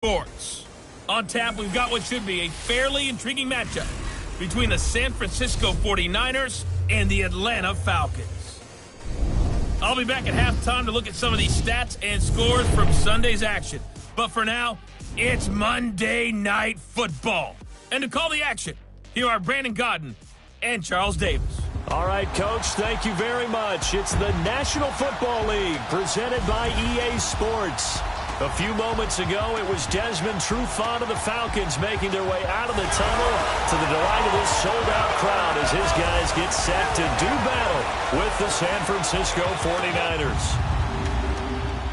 Sports. On tap, we've got what should be a fairly intriguing matchup between the San Francisco 49ers and the Atlanta Falcons. I'll be back at halftime to look at some of these stats and scores from Sunday's action. But for now, it's Monday Night Football. And to call the action, here are Brandon Godden and Charles Davis. All right, Coach, thank you very much. It's the National Football League presented by EA Sports. A few moments ago, it was Desmond Trufant of the Falcons making their way out of the tunnel to the delight of this sold-out crowd as his guys get set to do battle with the San Francisco 49ers.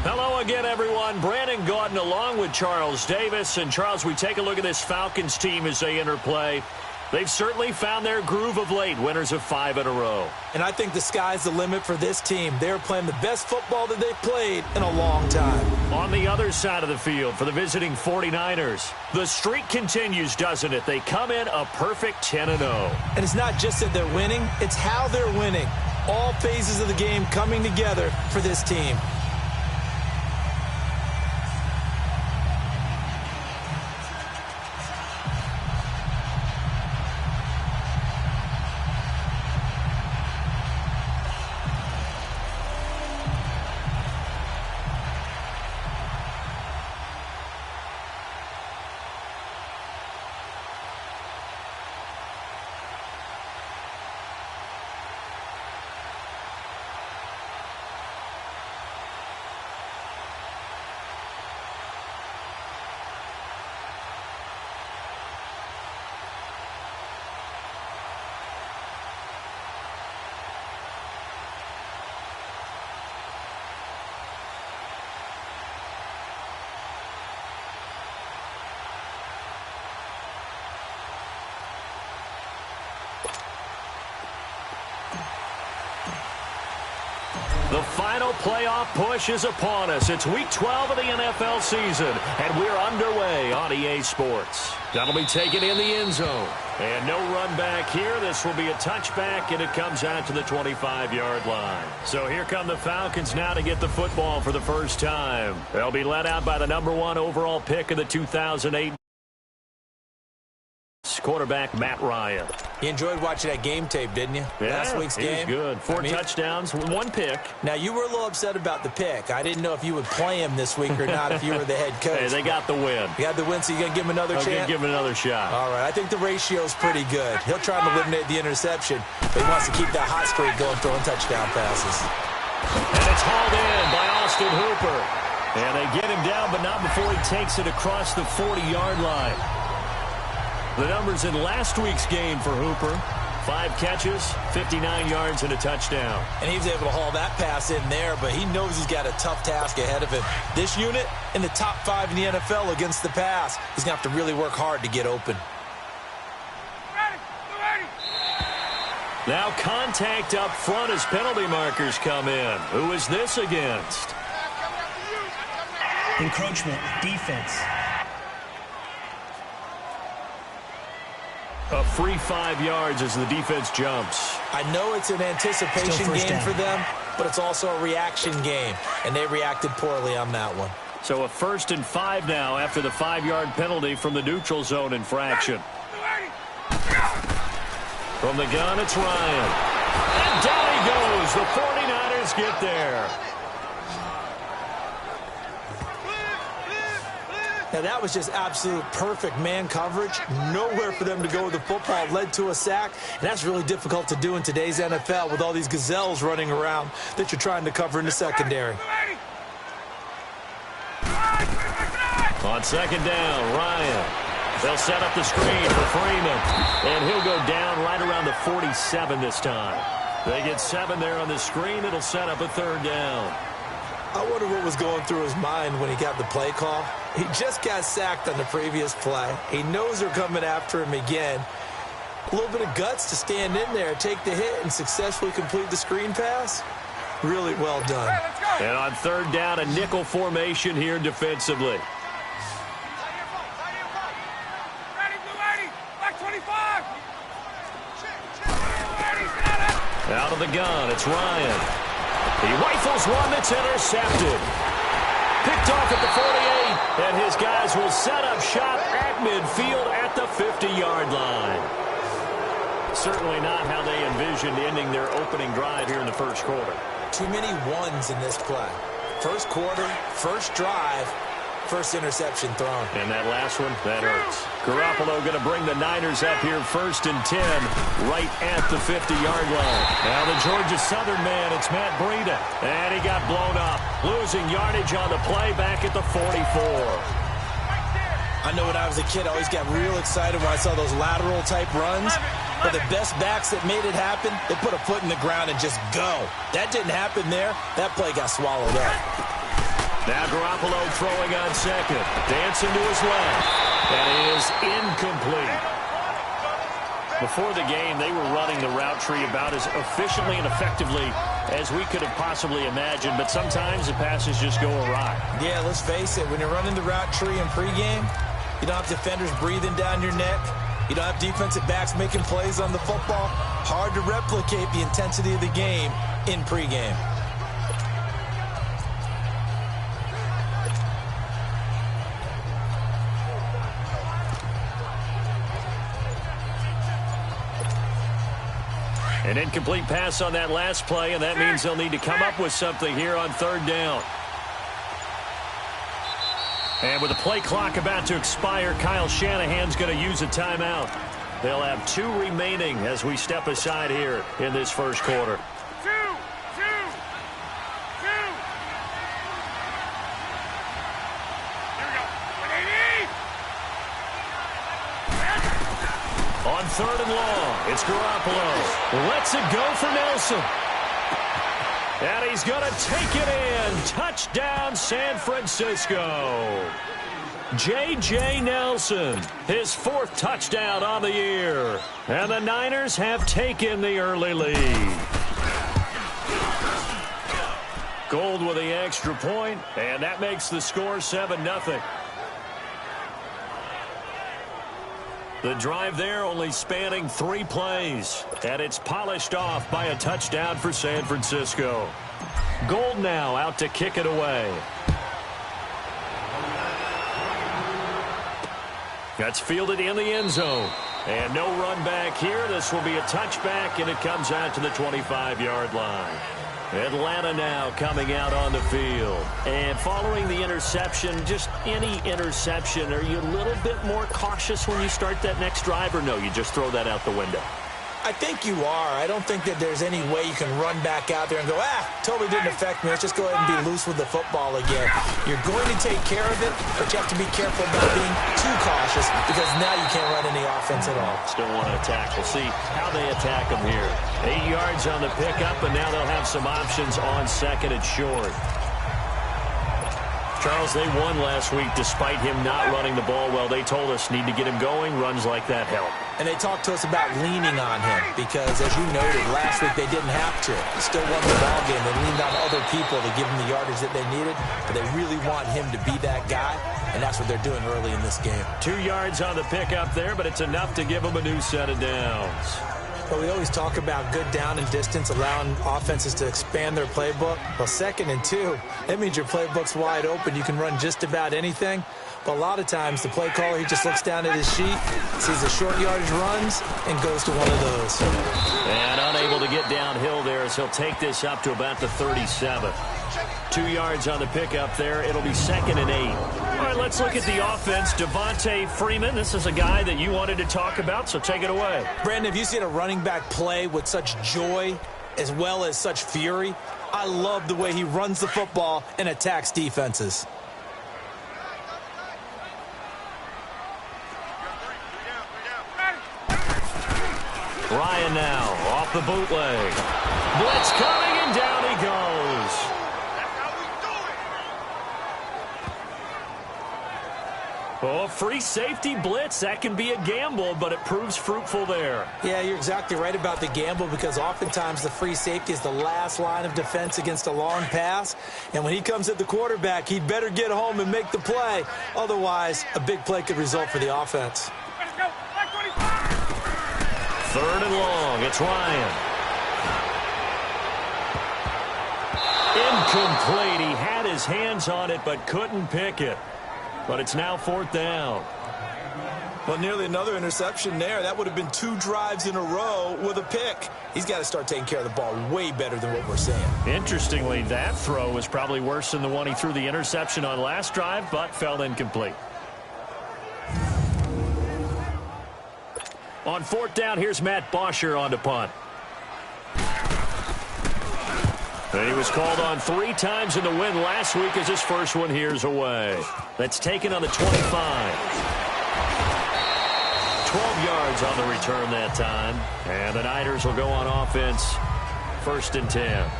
Hello again, everyone. Brandon Gaudin along with Charles Davis. And, Charles, we take a look at this Falcons team as they enter play. They've certainly found their groove of late, winners of 5 in a row. And I think the sky's the limit for this team. They're playing the best football that they've played in a long time. On the other side of the field for the visiting 49ers, the streak continues, doesn't it? They come in a perfect 10-0. And it's not just that they're winning, it's how they're winning. All phases of the game coming together for this team. The final playoff push is upon us. It's Week 12 of the NFL season, and we're underway on EA Sports. That'll be taken in the end zone. And no run back here. This will be a touchback, and it comes out to the 25-yard line. So here come the Falcons now to get the football for the first time. They'll be led out by the #1 overall pick of the 2008 quarterback Matt Ryan. You enjoyed watching that game tape, didn't you? Yeah, Last week's game. He was good. 4 touchdowns, 1 pick. Now, you were a little upset about the pick. I didn't know if you would play him this week or not if you were the head coach. Hey, they got the win. You got the win, so you're going to give him another chance? I'm going to give him another shot. All right, I think the ratio's pretty good. He'll try to eliminate the interception, but he wants to keep that hot streak going, throwing touchdown passes. And it's hauled in by Austin Hooper. And they get him down, but not before he takes it across the 40-yard line. The numbers in last week's game for Hooper: 5 catches, 59 yards, and a touchdown. And he was able to haul that pass in there, but he knows he's got a tough task ahead of him. This unit in the top 5 in the NFL against the pass. He's going to have to really work hard to get open. Now contact up front as penalty markers come in. Who is this against? Encroachment, defense. A free 5 yards as the defense jumps. I know it's an anticipation game for them, but it's also a reaction game, and they reacted poorly on that one. So a 1st and 5 now after the 5-yard penalty from the neutral zone infraction. From the gun, it's Ryan. And down he goes. The 49ers get there. Now, that was just absolute perfect man coverage. Nowhere for them to go with the football. Led to a sack, and that's really difficult to do in today's NFL with all these gazelles running around that you're trying to cover in the secondary. On 2nd down, Ryan. They'll set up the screen for Freeman, and he'll go down right around the 47 this time. They get 7 there on the screen. It'll set up a 3rd down. I wonder what was going through his mind when he got the play call. He just got sacked on the previous play. He knows they're coming after him again. A little bit of guts to stand in there, take the hit, and successfully complete the screen pass. Really well done. And on 3rd down, a nickel formation here defensively. Out of the gun, it's Ryan. He rifles one that's intercepted. Picked off at the 48. And his guys will set up shop at midfield at the 50-yard line. Certainly not how they envisioned ending their opening drive here in the first quarter. Too many ones in this play. First quarter, first drive, first interception thrown. And that last one, that hurts. Garoppolo going to bring the Niners up here 1st and 10, right at the 50-yard line. Now the Georgia Southern man, it's Matt Breida. And he got blown up, losing yardage on the play back at the 44. I know when I was a kid, I always got real excited when I saw those lateral-type runs. But the best backs that made it happen, they put a foot in the ground and just go. That didn't happen there. That play got swallowed up. Now Garoppolo throwing on second. Dancing to his left. That is incomplete. Before the game, they were running the route tree about as efficiently and effectively as we could have possibly imagined. But sometimes the passes just go awry. Yeah, let's face it. When you're running the route tree in pregame, you don't have defenders breathing down your neck. You don't have defensive backs making plays on the football. Hard to replicate the intensity of the game in pregame. An incomplete pass on that last play, and that means they'll need to come up with something here on 3rd down. And with the play clock about to expire, Kyle Shanahan's going to use a timeout. They'll have 2 remaining as we step aside here in this first quarter. On 3rd and long, it's Garoppolo. Lets it go for Nelson. And he's going to take it in. Touchdown, San Francisco. J.J. Nelson, his 4th touchdown on the year. And the Niners have taken the early lead. Gold with the extra point, and that makes the score 7-0. The drive there only spanning 3 plays, and it's polished off by a touchdown for San Francisco. Gold now out to kick it away. That's fielded in the end zone. And no run back here. This will be a touchback, and it comes out to the 25-yard line. Atlanta now coming out on the field. And following the interception, just any interception, are you a little bit more cautious when you start that next drive, or no, you just throw that out the window? I think you are. I don't think that there's any way you can run back out there and go, totally didn't affect me. Let's just go ahead and be loose with the football again. You're going to take care of it, but you have to be careful about being too cautious because now you can't run any offense at all. Still want to attack. We'll see how they attack them here. 8 yards on the pickup, and now they'll have some options on 2nd and short. Charles, they won last week despite him not running the ball well. They told us need to get him going. Runs like that help. And they talked to us about leaning on him because, as you noted, last week they didn't have to. They still won the ball game. They leaned on other people to give him the yardage that they needed, but they really want him to be that guy, and that's what they're doing early in this game. 2 yards on the pickup there, but it's enough to give them a new set of downs. But we always talk about good down and distance, allowing offenses to expand their playbook. Well, 2nd and 2, that means your playbook's wide open. You can run just about anything. But a lot of times, the play caller, he just looks down at his sheet, sees the short yardage runs, and goes to one of those. And unable to get downhill there as he'll take this up to about the 37. 2 yards on the pickup there. It'll be 2nd and 8. All right, let's look at the offense. Devontae Freeman, this is a guy that you wanted to talk about, so take it away. Brandon, have you seen a running back play with such joy as well as such fury? I love the way he runs the football and attacks defenses. Ryan now off the bootleg. Blitz coming, and down he goes. Oh, free safety blitz. That can be a gamble, but it proves fruitful there. Yeah, you're exactly right about the gamble because oftentimes the free safety is the last line of defense against a long pass. And when he comes at the quarterback, he'd better get home and make the play. Otherwise, a big play could result for the offense. 3rd and long. It's Ryan. Incomplete. He had his hands on it but couldn't pick it. But it's now 4th down. Well, nearly another interception there. That would have been 2 drives in a row with a pick. He's got to start taking care of the ball way better than what we're seeing. Interestingly, that throw was probably worse than the one he threw the interception on last drive, but fell incomplete. On 4th down, here's Matt Bosher on to punt. And he was called on 3 times in the win last week as his first one here's away. That's taken on the 25. 12 yards on the return that time. And the Niners will go on offense, 1st and 10.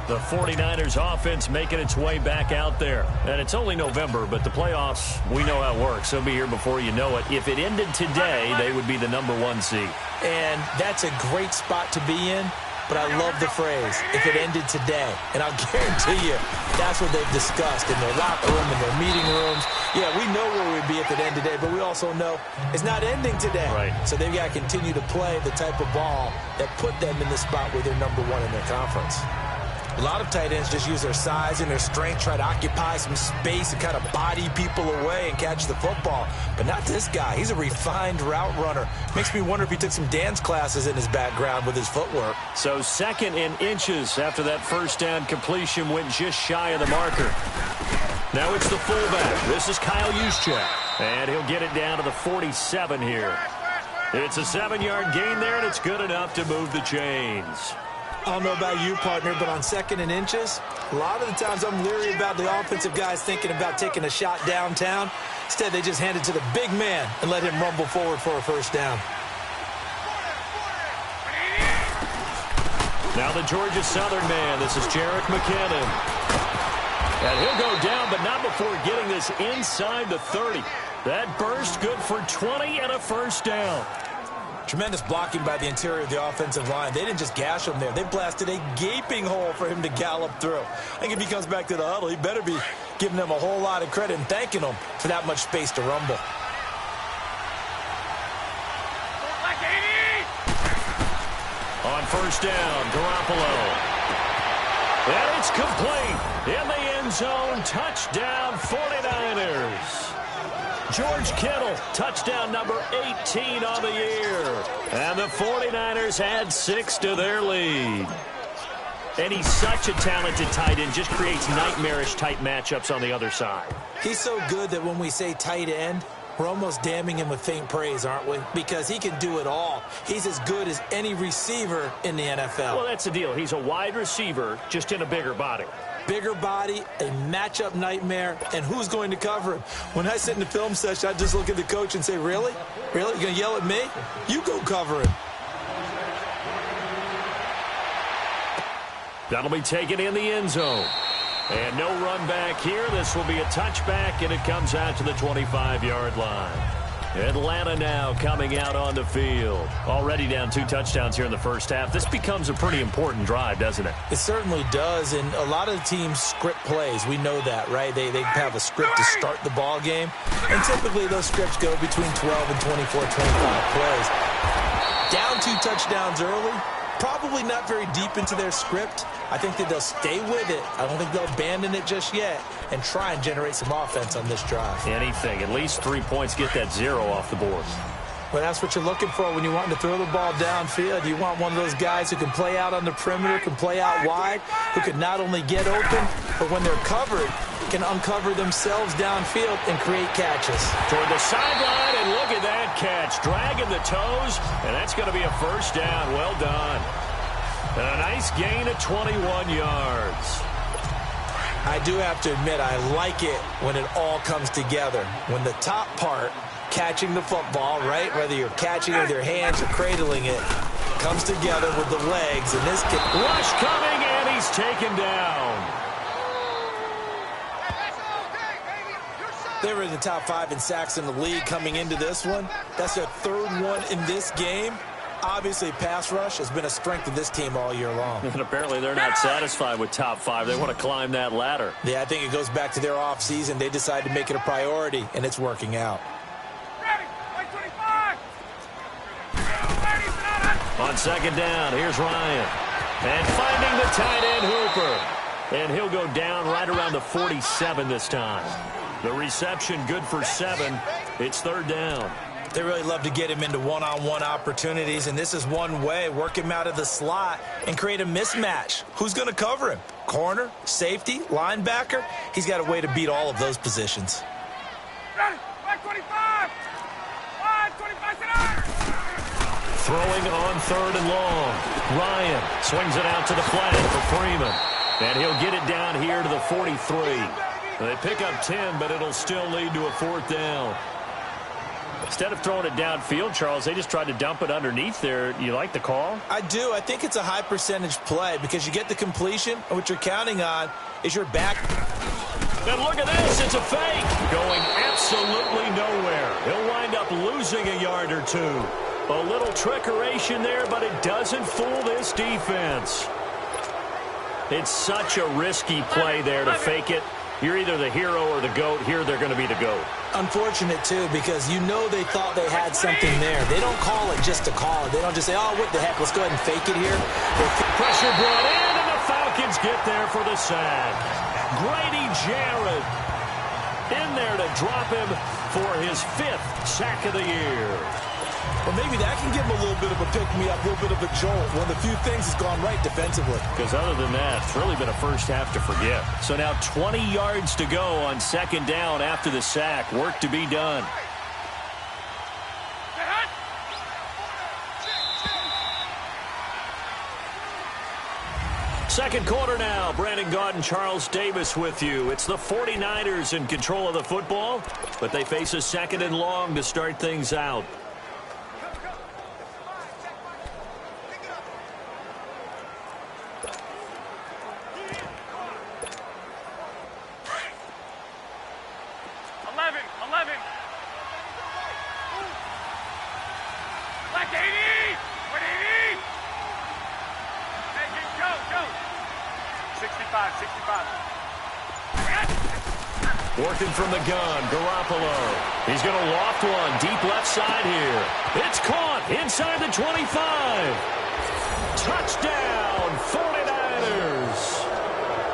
The 49ers offense making its way back out there. And it's only November, but the playoffs, we know how it works. They'll be here before you know it. If it ended today, they would be the #1 seed. And that's a great spot to be in. But I love the phrase, if it ended today. And I'll guarantee you, that's what they've discussed in their locker room, in their meeting rooms. Yeah, we know where we'd be if it ended today, but we also know it's not ending today. Right. So they've got to continue to play the type of ball that put them in the spot where they're #1 in their conference. A lot of tight ends just use their size and their strength, try to occupy some space and kind of body people away and catch the football. But not this guy. He's a refined route runner. Makes me wonder if he took some dance classes in his background with his footwork. So 2nd and inches after that 1st down completion went just shy of the marker. Now it's the fullback. This is Kyle Juszczyk. And he'll get it down to the 47 here. It's a 7-yard gain there, and it's good enough to move the chains. I don't know about you, partner, but on 2nd and inches, a lot of the times I'm leery about the offensive guys thinking about taking a shot downtown. Instead, they just hand it to the big man and let him rumble forward for a 1st down. Now the Georgia Southern man. This is Jerick McKinnon. And he'll go down, but not before getting this inside the 30. That burst good for 20 and a 1st down. Tremendous blocking by the interior of the offensive line. They didn't just gash him there. They blasted a gaping hole for him to gallop through. I think if he comes back to the huddle, he better be giving them a whole lot of credit and thanking them for that much space to rumble. On 1st down, Garoppolo. And it's complete. In the end zone, touchdown 49ers. George Kittle, touchdown number 18 on the year. And the 49ers add 6 to their lead. And he's such a talented tight end, just creates nightmarish-type matchups on the other side. He's so good that when we say tight end, we're almost damning him with faint praise, aren't we? Because he can do it all. He's as good as any receiver in the NFL. Well, that's the deal. He's a wide receiver, just in a bigger body. Bigger body, a matchup nightmare, and who's going to cover him? When I sit in the film session, I just look at the coach and say, really? Really? You're going to yell at me? You go cover him. That'll be taken in the end zone. And no run back here. This will be a touchback, and it comes out to the 25-yard line. Atlanta now coming out on the field. Already down 2 touchdowns here in the 1st half. This becomes a pretty important drive, doesn't it? It certainly does, and a lot of the teams script plays. We know that, right? They have a script to start the ball game, and typically those scripts go between 12 and 24, 25 plays. Down 2 touchdowns early, probably not very deep into their script. I think that they'll stay with it. I don't think they'll abandon it just yet and try and generate some offense on this drive. Anything. At least 3 points. Get that 0 off the board. Well, that's what you're looking for when you want to throw the ball downfield. You want one of those guys who can play out on the perimeter, can play out wide, who can not only get open, but when they're covered, can uncover themselves downfield and create catches. Toward the sideline, and look at that catch. Dragging the toes, and that's going to be a 1st down. Well done. And a nice gain of 21 yards. I do have to admit, I like it when it all comes together. When the top part, catching the football, right, whether you're catching it with your hands or cradling it, comes together with the legs. And this kid, rush coming, and he's taken down. They were in the top 5 in sacks in the league coming into this one. That's their 3rd one in this game. Obviously, pass rush has been a strength of this team all year long. And apparently they're not satisfied with top 5. They want to climb that ladder. Yeah, I think it goes back to their offseason. They decided to make it a priority, and it's working out. On 2nd down, here's Ryan. And finding the tight end Hooper. And he'll go down right around the 47 this time. The reception good for 7. It's 3rd down. They really love to get him into one-on-one opportunities, and this is one way. Work him out of the slot and create a mismatch. Who's going to cover him? Corner, safety, linebacker? He's got a way to beat all of those positions. Throwing on 3rd and long. Ryan swings it out to the flat for Freeman. And he'll get it down here to the 43. They pick up 10, but it'll still lead to a 4th down. Instead of throwing it downfield, Charles, they just tried to dump it underneath there. You like the call? I do. I think it's a high percentage play because you get the completion, and what you're counting on is your back. And look at this. It's a fake. Going absolutely nowhere. He'll wind up losing a yard or 2. A little trickeration there, but it doesn't fool this defense. It's such a risky play there to fake it. You're either the hero or the GOAT. Here they're going to be the GOAT. Unfortunate, too, because you know they thought they had something there. They don't call it just to call it. They don't just say, oh, what the heck, let's go ahead and fake it here. Pressure brought in, and the Falcons get there for the sack. Grady Jarrett in there to drop him for his 5th sack of the year. Well, maybe that can give him a little bit of a pick-me-up, a little bit of a jolt. One of the few things that's gone right defensively. Because other than that, it's really been a first half to forget. So now 20 yards to go on 2nd down after the sack. Work to be done. Second quarter now. Brandon Gaunt and Charles Davis with you. It's the 49ers in control of the football, but they face a 2nd and long to start things out. Working from the gun, Garoppolo. He's going to loft one deep left side here. It's caught inside the 25. Touchdown, 49ers.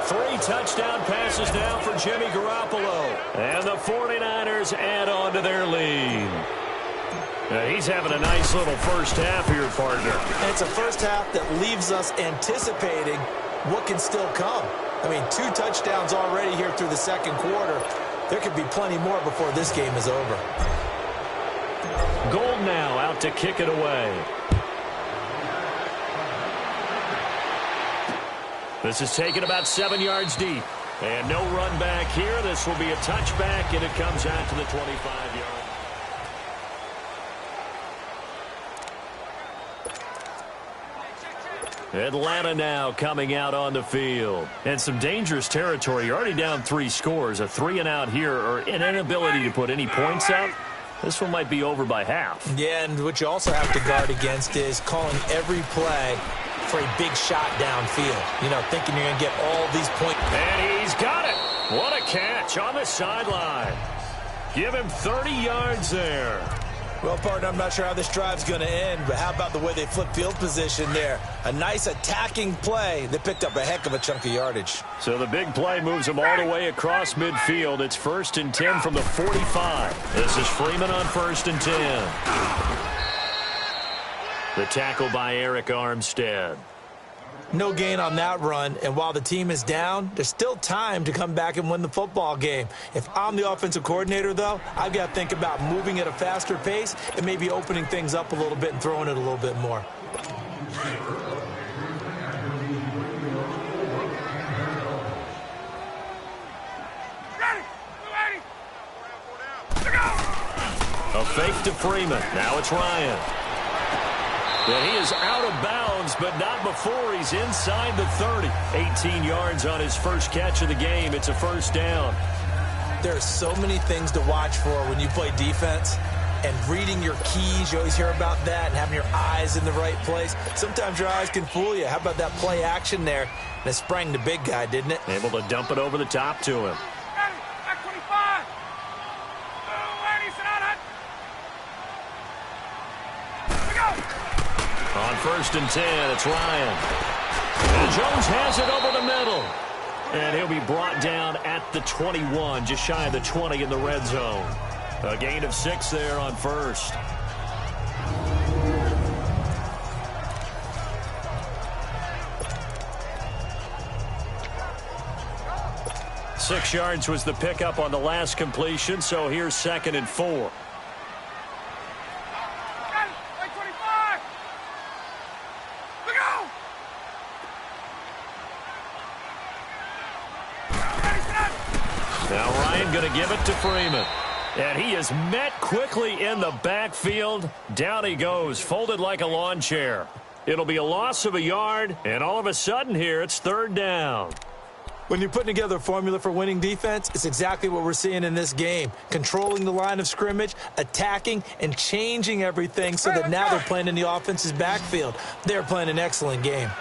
3 touchdown passes now for Jimmy Garoppolo. And the 49ers add on to their lead. Now he's having a nice little first half here, partner. And it's a first half that leaves us anticipating what can still come. I mean, 2 touchdowns already here through the 2nd quarter. There could be plenty more before this game is over. Gold now out to kick it away. This is taken about 7 yards deep. And no run back here. This will be a touchback, and it comes out to the 25-yard. Atlanta now coming out on the field. And some dangerous territory. You're already down 3 scores. A 3-and-out here, or an inability to put any points up. This one might be over by half. Yeah, and what you also have to guard against is calling every play for a big shot downfield. You know, thinking you're going to get all these points. And he's got it. What a catch on the sideline. Give him 30 yards there. Well, partner, I'm not sure how this drive's going to end, but how about the way they flip field position there? A nice attacking play. They picked up a heck of a chunk of yardage. So the big play moves them all the way across midfield. It's 1st and 10 from the 45. This is Freeman on 1st and 10. The tackle by Eric Armstead. No gain on that run, and while the team is down, there's still time to come back and win the football game. If I'm the offensive coordinator, though, I've got to think about moving at a faster pace and maybe opening things up a little bit and throwing it a little bit more. A fake to Freeman. Now it's Ryan. And he is out of bounds, but not before he's inside the 30. 18 yards on his first catch of the game. It's a 1st down. There are so many things to watch for when you play defense. And reading your keys, you always hear about that, and having your eyes in the right place. Sometimes your eyes can fool you. How about that play action there? And it sprang the big guy, didn't it? Able to dump it over the top to him. On 1st and 10, it's Ryan. And Jones has it over the middle. And he'll be brought down at the 21, just shy of the 20 in the red zone. A gain of 6 there on first. Six yards was the pickup on the last completion, so here's 2nd and 4. Now Ryan going to give it to Freeman. And he is met quickly in the backfield. Down he goes, folded like a lawn chair. It'll be a loss of a yard, and all of a sudden here it's 3rd down. When you're putting together a formula for winning defense, it's exactly what we're seeing in this game. Controlling the line of scrimmage, attacking, and changing everything so that now they're playing in the offense's backfield. They're playing an excellent game.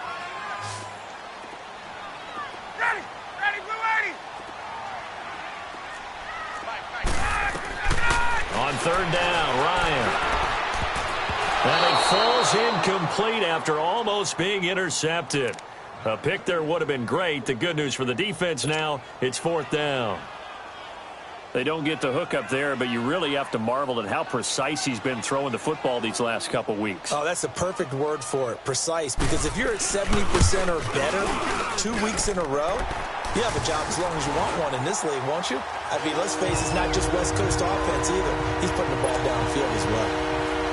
On 3rd down, Ryan. And it falls incomplete after almost being intercepted. A pick there would have been great. The good news for the defense now, it's 4th down. They don't get the hook up there, but you really have to marvel at how precise he's been throwing the football these last couple weeks. Oh, that's the perfect word for it, precise, because if you're at 70% or better 2 weeks in a row, you have a job as long as you want one in this league, won't you? I mean, let's face it, it's not just West Coast offense either. He's putting the ball downfield as well.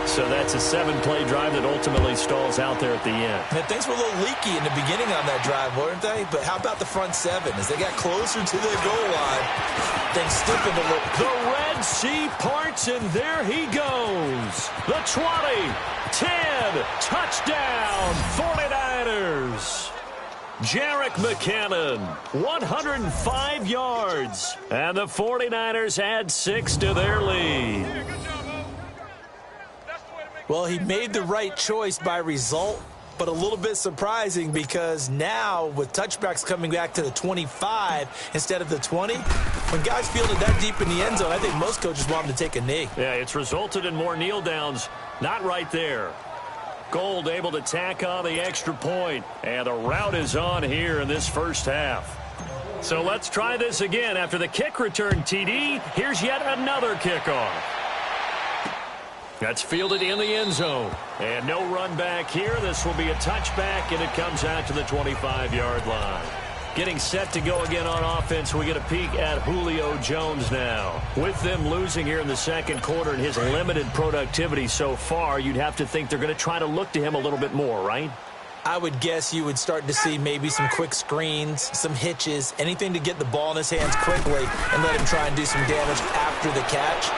So that's a 7-play drive that ultimately stalls out there at the end. And things were a little leaky in the beginning on that drive, weren't they? But how about the front 7? As they got closer to the goal line, things stiffened a little. The Red Sea parts, and there he goes. The 20, 10, touchdown, 49ers. Jerick McKinnon, 105 yards. And the 49ers add 6 to their lead. Well, he made the right choice by result, but a little bit surprising because now with touchbacks coming back to the 25 instead of the 20, when guys fielded that deep in the end zone, I think most coaches want them to take a knee. Yeah, it's resulted in more kneel downs. Not right there. Gold able to tack on the extra point, and the route is on here in this first half. So let's try this again. After the kick return TD, here's yet another kickoff. That's fielded in the end zone. And no run back here. This will be a touchback, and it comes out to the 25-yard line. Getting set to go again on offense, we get a peek at Julio Jones now. With them losing here in the second quarter and his limited productivity so far, you'd have to think they're going to try to look to him a little bit more, right? I would guess you would start to see maybe some quick screens, some hitches, anything to get the ball in his hands quickly and let him try and do some damage after the catch.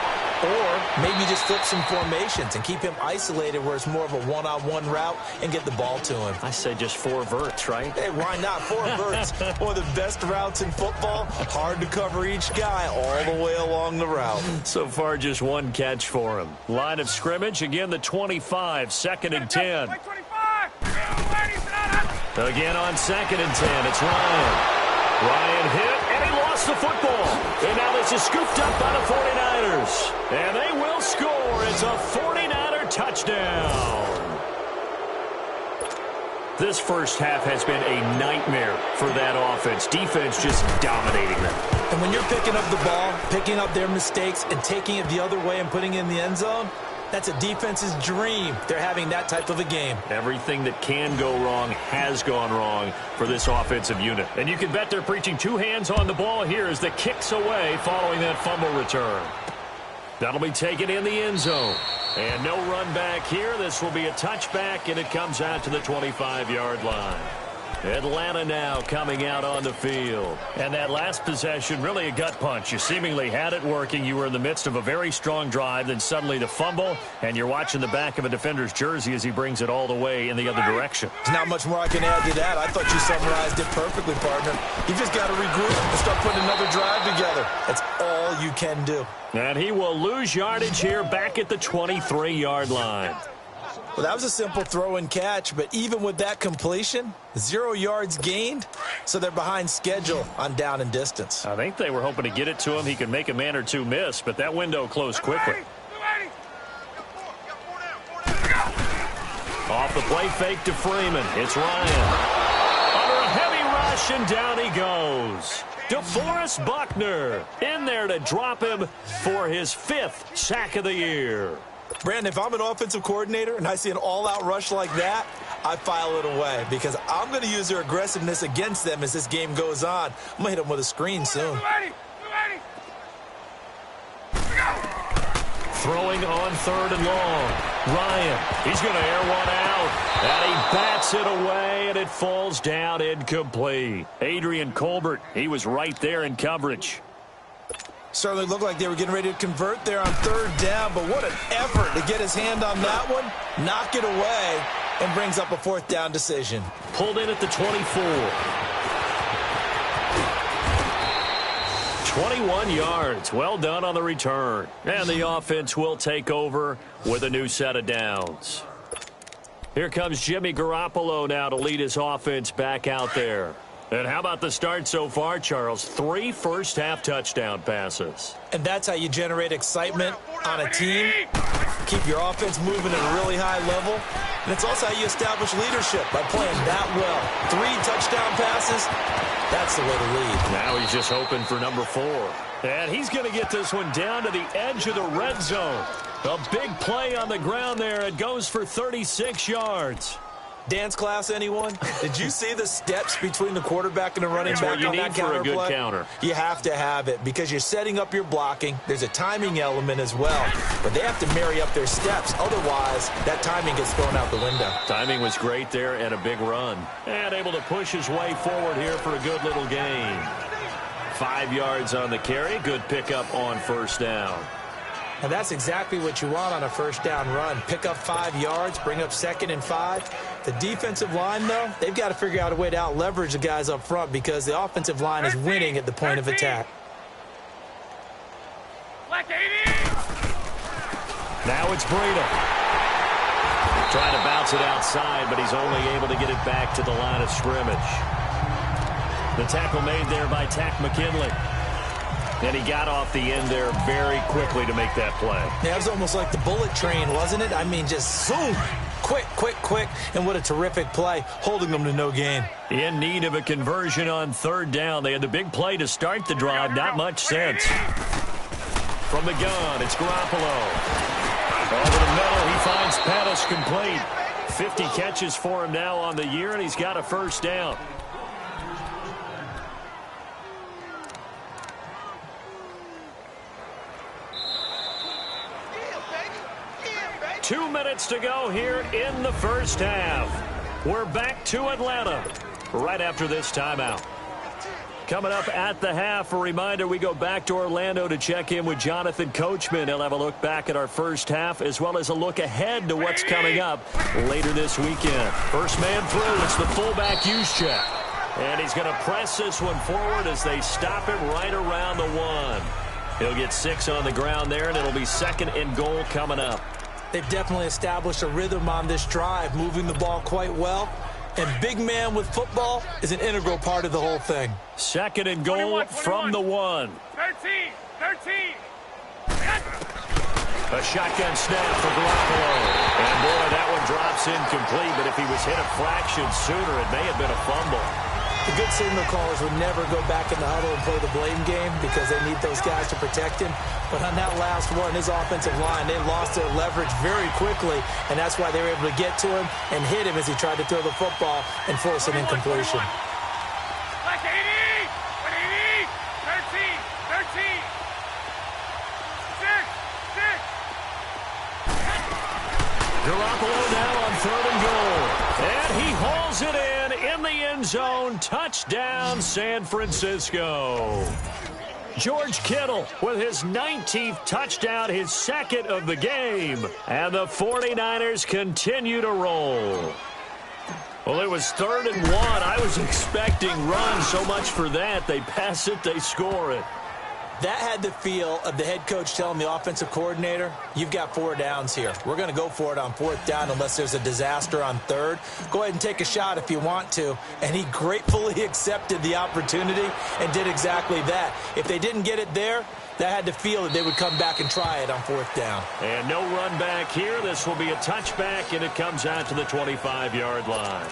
Or maybe just flip some formations and keep him isolated where it's more of a one-on-one route and get the ball to him. I say just 4 verts, right? Hey, why not? 4 verts. One of the best routes in football. Hard to cover each guy all the way along the route. So far, just 1 catch for him. Line of scrimmage, again, the 25, 2nd and 10. Again on 2nd and 10, it's Ryan. Ryan hit, and he lost the football. And now this is scooped up by the 49ers. And they will score. It's a 49er touchdown. This first half has been a nightmare for that offense. Defense just dominating them. And when you're picking up the ball, picking up their mistakes, and taking it the other way and putting it in the end zone, that's a defense's dream. They're having that type of a game. Everything that can go wrong has gone wrong for this offensive unit. And you can bet they're preaching 2 hands on the ball here as the kick's away following that fumble return. That'll be taken in the end zone. And no run back here. This will be a touchback, and it comes out to the 25-yard line. Atlanta now coming out on the field. And that last possession, really a gut punch. You seemingly had it working. You were in the midst of a very strong drive, then suddenly the fumble, and you're watching the back of a defender's jersey as he brings it all the way in the other direction. There's not much more I can add to that. I thought you summarized it perfectly, partner. You just got to regroup and start putting another drive together. That's all you can do. And he will lose yardage here back at the 23-yard line. Well, that was a simple throw and catch, but even with that completion, 0 yards gained, so they're behind schedule on down and distance. I think they were hoping to get it to him. He could make a man or 2 miss, but that window closed quickly. Off the play fake to Freeman. It's Ryan. Under a heavy rush, and down he goes. DeForest Buckner in there to drop him for his 5th sack of the year. Brandon, if I'm an offensive coordinator and I see an all-out rush like that, I file it away because I'm going to use their aggressiveness against them as this game goes on. I'm going to hit them with a screen soon. Throwing on 3rd and long. Ryan, he's going to air one out. And he bats it away, and it falls down incomplete. Adrian Colbert, he was right there in coverage. Certainly looked like they were getting ready to convert there on 3rd down, but what an effort to get his hand on that one, knock it away, and brings up a 4th down decision. Pulled in at the 24. 21 yards. Well done on the return. And the offense will take over with a new set of downs. Here comes Jimmy Garoppolo now to lead his offense back out there. And how about the start so far, Charles? 3 first-half touchdown passes. And that's how you generate excitement on a team. Keep your offense moving at a really high level. And it's also how you establish leadership by playing that well. 3 touchdown passes. That's the way to lead. Now he's just hoping for number 4. And he's going to get this one down to the edge of the red zone. A big play on the ground there. It goes for 36 yards. Dance class, anyone? Did you see the steps between the quarterback and the running back on that counter play? For a good counter. You have to have it because you're setting up your blocking. There's a timing element as well. But they have to marry up their steps. Otherwise, that timing gets thrown out the window. Timing was great there and a big run. And able to push his way forward here for a good little gain. 5 yards on the carry. Good pickup on 1st down. And that's exactly what you want on a 1st down run. Pick up 5 yards, bring up 2nd and 5. The defensive line, though, they've got to figure out a way to out-leverage the guys up front because the offensive line is winning at the point of attack. Now it's Breida. Trying to bounce it outside, but he's only able to get it back to the line of scrimmage. The tackle made there by Tack McKinley. And he got off the end there very quickly to make that play. Yeah, it was almost like the bullet train, wasn't it? I mean, just zoom. Quick, quick, quick. And what a terrific play, holding them to no gain. In need of a conversion on 3rd down. They had the big play to start the drive. Not much sense. From the gun, it's Garoppolo. Over the middle, he finds Pettis complete. 50 catches for him now on the year, and he's got a 1st down. Two minutes to go here in the 1st half. We're back to Atlanta right after this timeout. Coming up at the half, a reminder, we go back to Orlando to check in with Jonathan Coachman. He'll have a look back at our 1st half as well as a look ahead to what's coming up later this weekend. First man through, it's the fullback use check. And he's going to press this one forward as they stop it right around the 1. He'll get 6 on the ground there, and it'll be 2nd and goal coming up. They've definitely established a rhythm on this drive, moving the ball quite well. And big man with football is an integral part of the whole thing. 2nd and goal 21. From the 1. 13. A shotgun snap for Garoppolo. And boy, that one drops incomplete, but if he was hit a fraction sooner, it may have been a fumble. The good signal callers would never go back in the huddle and play the blame game because they need those guys to protect him. But on that last one, his offensive line, they lost their leverage very quickly, and that's why they were able to get to him and hit him as he tried to throw the football and force an incompletion. Garoppolo now on 3rd and goal. And he hauls it in the end zone. Touchdown, San Francisco. George Kittle with his 19th touchdown, his 2nd of the game. And the 49ers continue to roll. Well, it was 3rd and 1. I was expecting runs, so much for that. They pass it, they score it. That had the feel of the head coach telling the offensive coordinator, you've got 4 downs here. We're going to go for it on 4th down unless there's a disaster on 3rd. Go ahead and take a shot if you want to. And he gratefully accepted the opportunity and did exactly that. If they didn't get it there, that had the feel that they would come back and try it on 4th down. And no run back here. This will be a touchback, and it comes out to the 25-yard line.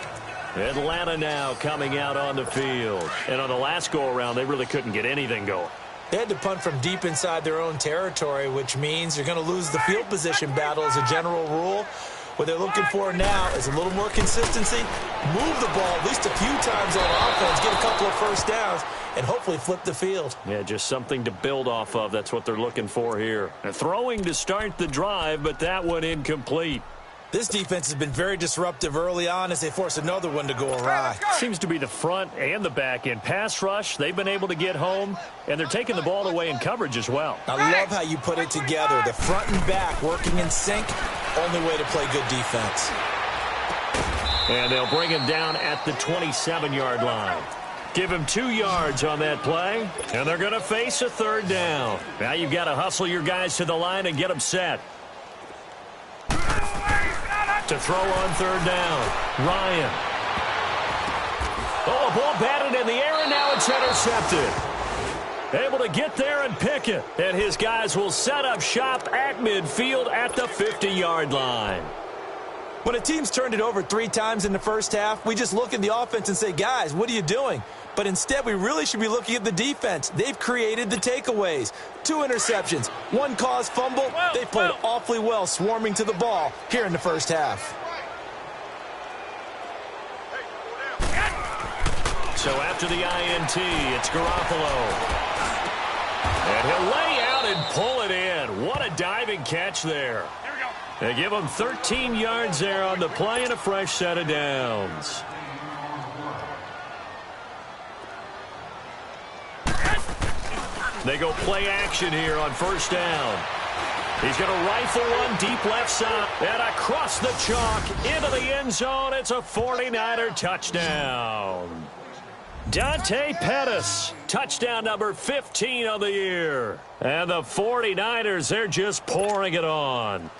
Atlanta now coming out on the field. And on the last go-around, they really couldn't get anything going. They had to punt from deep inside their own territory, which means you're going to lose the field position battle as a general rule. What they're looking for now is a little more consistency, move the ball at least a few times on offense, get a couple of first downs, and hopefully flip the field. Yeah, just something to build off of. That's what they're looking for here. And throwing to start the drive, but that one incomplete. This defense has been very disruptive early on as they force another one to go awry. Seems to be the front and the back end. Pass rush, they've been able to get home, and they're taking the ball away in coverage as well. I love how you put it together. The front and back working in sync, only way to play good defense. And they'll bring him down at the 27-yard line. Give him 2 yards on that play, and they're going to face a third down. Now you've got to hustle your guys to the line and get them set. To throw on third down, Ryan. Oh, a ball batted in the air, and now it's intercepted. Able to get there and pick it. And his guys will set up shop at midfield at the 50-yard line. When a team's turned it over 3 times in the first half, we just look at the offense and say, guys, what are you doing? But instead, we really should be looking at the defense. They've created the takeaways. 2 interceptions, 1 caused fumble. They played awfully well swarming to the ball here in the first half. So after the INT, it's Garoppolo. And he'll lay out and pull it in. What a diving catch there. They give him 13 yards there on the play and a fresh set of downs. They go play action here on first down. He's going to rifle one deep left side and across the chalk into the end zone. It's a 49er touchdown. Dante Pettis, touchdown number 15 of the year. And the 49ers, they're just pouring it on.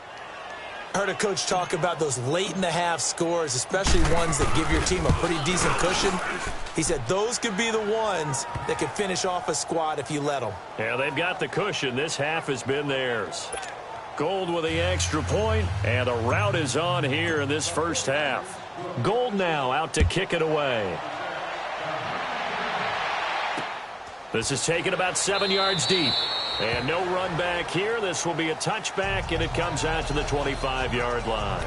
I heard a coach talk about those late-in-the-half scores, especially ones that give your team a pretty decent cushion. He said those could be the ones that could finish off a squad if you let them. Yeah, they've got the cushion. This half has been theirs. Gold with the extra point, and the route is on here in this first half. Gold now out to kick it away. This is taken about 7 yards deep. And no run back here. This will be a touchback, and it comes out to the 25-yard line.